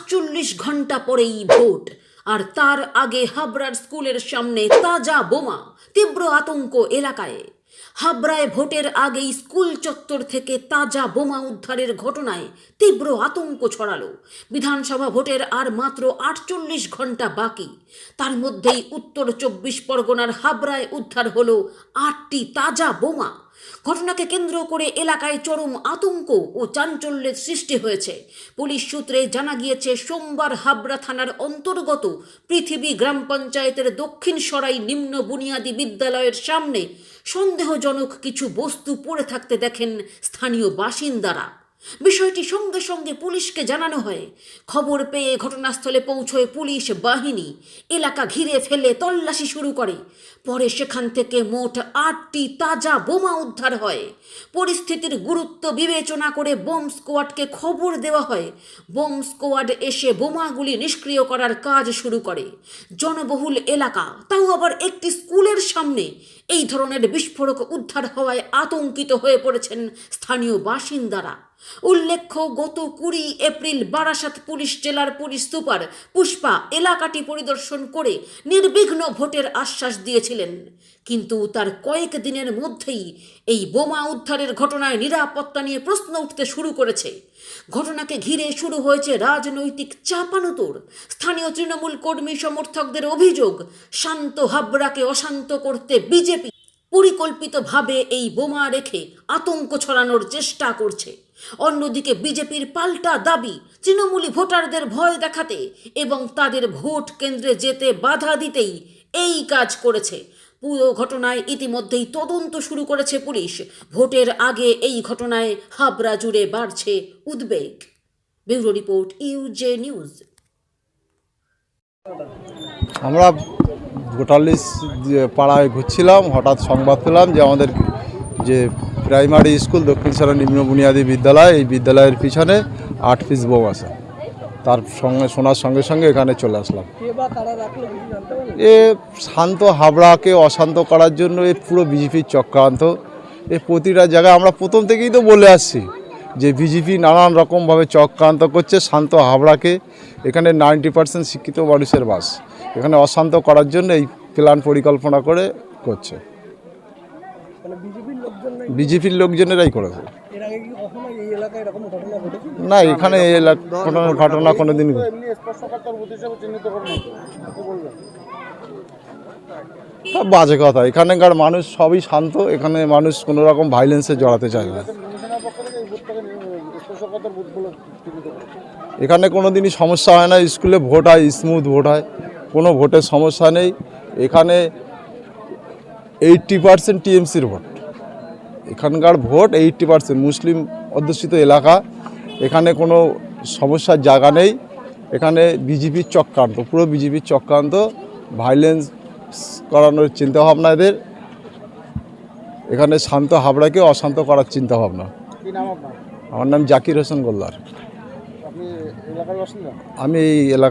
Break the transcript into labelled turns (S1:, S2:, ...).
S1: 48 ঘন্টা পরেই ভোট, আর তার আগে হাবড়ার স্কুলের সামনে তাজা বোমা, তীব্র আতঙ্ক এলাকায়। হাবড়ায় ভোটের আগেই স্কুল চত্বর থেকে তাজা বোমা উদ্ধারের ঘটনায় তীব্র আতঙ্ক ছড়ালো। বিধানসভা ভোটের আর মাত্র 48 ঘন্টা বাকি, তার মধ্যেই উত্তর 24 পরগনার হাবড়ায় উদ্ধার হলো 8টি তাজা বোমা। ঘটনাকে কেন্দ্র করে এলাকায় চরম আতঙ্ক ও চাঞ্চল্যের সৃষ্টি হয়েছে। পুলিশ সূত্রে জানা গিয়েছে, সোমবার হাবড়া থানার অন্তর্গত পৃথিবী গ্রাম পঞ্চায়েতের দক্ষিণ সরাই নিম্ন বুনিয়াদী বিদ্যালয়ের সামনে সন্দেহজনক কিছু বস্তু পড়ে থাকতে দেখেন স্থানীয় বাসিন্দারা। বিষয়টি সঙ্গে সঙ্গে পুলিশকে জানানো হয়। খবর পেয়ে ঘটনাস্থলে পৌঁছয় পুলিশ বাহিনী, এলাকা ঘিরে ফেলে তল্লাশি শুরু করে। পরে সেখান থেকে মোট 8টি তাজা বোমা উদ্ধার হয়। পরিস্থিতির গুরুত্ব বিবেচনা করে বোম স্কোয়াডকে খবর দেওয়া হয়। বোম স্কোয়াড এসে বোমাগুলি নিষ্ক্রিয় করার কাজ শুরু করে। জনবহুল এলাকা, তাও আবার একটি স্কুলের সামনে, এই ধরনের বিস্ফোরক উদ্ধার হওয়ায় আতঙ্কিত হয়ে পড়েছেন স্থানীয় বাসিন্দারা। উল্লেখ্য, গত 20 এপ্রিল বারাসাত পুলিশ জেলার পুলিশ সুপার পুষ্পা এলাকাটি পরিদর্শন করে নির্বিঘ্ন ভোটের আশ্বাস দিয়েছিলেন, কিন্তু তার কয়েক দিনের মধ্যেই এই বোমা উদ্ধারের ঘটনায় নিরাপত্তা নিয়ে প্রশ্ন উঠতে শুরু করেছে। ঘটনাকে ঘিরে শুরু হয়েছে রাজনৈতিক চাপানুতোড়। স্থানীয় তৃণমূল কর্মী সমর্থকদের অভিযোগ, শান্ত হাবড়াকে অশান্ত করতে বিজেপি পরিকল্পিতভাবে এই বোমা রেখে আতঙ্ক ছড়ানোর চেষ্টা করছে। অন্যদিকে বিজেপির পাল্টা দাবি, তৃণমূলী ভোটারদের ভয় দেখাতে এবং তাদের ভোট কেন্দ্রে যেতে বাধা দিতেই এই কাজ করেছে। পুরো ঘটনায় ইতিমধ্যেই তদন্ত শুরু করেছে পুলিশ। ভোটের আগে এই ঘটনায় হাবড়া জুড়ে বাড়ছে উদ্বেগ। ব্যুরো রিপোর্ট, ইউজে নিউজ।
S2: আমরা গোটালিশ পাড়ায় ঘুরছিলাম, হঠাৎ সংবাদ পেলাম যে আমাদের যে প্রাইমারি স্কুল দক্ষিণ সরাই নিম্ন বুনিয়াদী বিদ্যালয়, এই বিদ্যালয়ের পিছনে 8 পিস বোম আছে। তার সঙ্গে শোনার সঙ্গে সঙ্গে এখানে চলে আসলাম। এ শান্ত হাবড়াকে অশান্ত করার জন্য এ পুরো বিজেপির চক্রান্ত। এ প্রতিটা জায়গায় আমরা প্রথম থেকেই তো বলে আসছি যে বিজেপি নানান রকমভাবে চক্রান্ত করছে শান্ত হাবড়াকে। এখানে 90% শিক্ষিত মানুষের বাস, এখানে অশান্ত করার জন্য এই প্ল্যান পরিকল্পনা করে করছে। বিজেপির লোকজনেরাই করেছে। না, এখানে ঘটনা কোনোদিন বাজে কথা। এখানকার মানুষ সবই শান্ত, এখানে মানুষ কোনো রকম ভাইলেন্সে জড়াতে চায় না। এখানে কোনো দিনই সমস্যা হয় না। স্কুলে ভোট হয়, স্মুথ ভোট হয়, কোনো ভোটের সমস্যা নেই। এখানে 80% টিএমসির ভোট। এখানকার ভোট 80%। মুসলিম অধ্যুষিত এলাকা, এখানে কোনো সমস্যার জায়গা নেই। এখানে বিজেপির চক্রান্ত, পুরো বিজেপির চক্রান্ত, ভাইলেন্স করানোর চিন্তাভাবনা এদের। এখানে শান্ত হাবড়াকে অশান্ত করার চিন্তাভাবনা। আমার নাম জাকির হোসেন গোল্লার। আমি এই এলাকা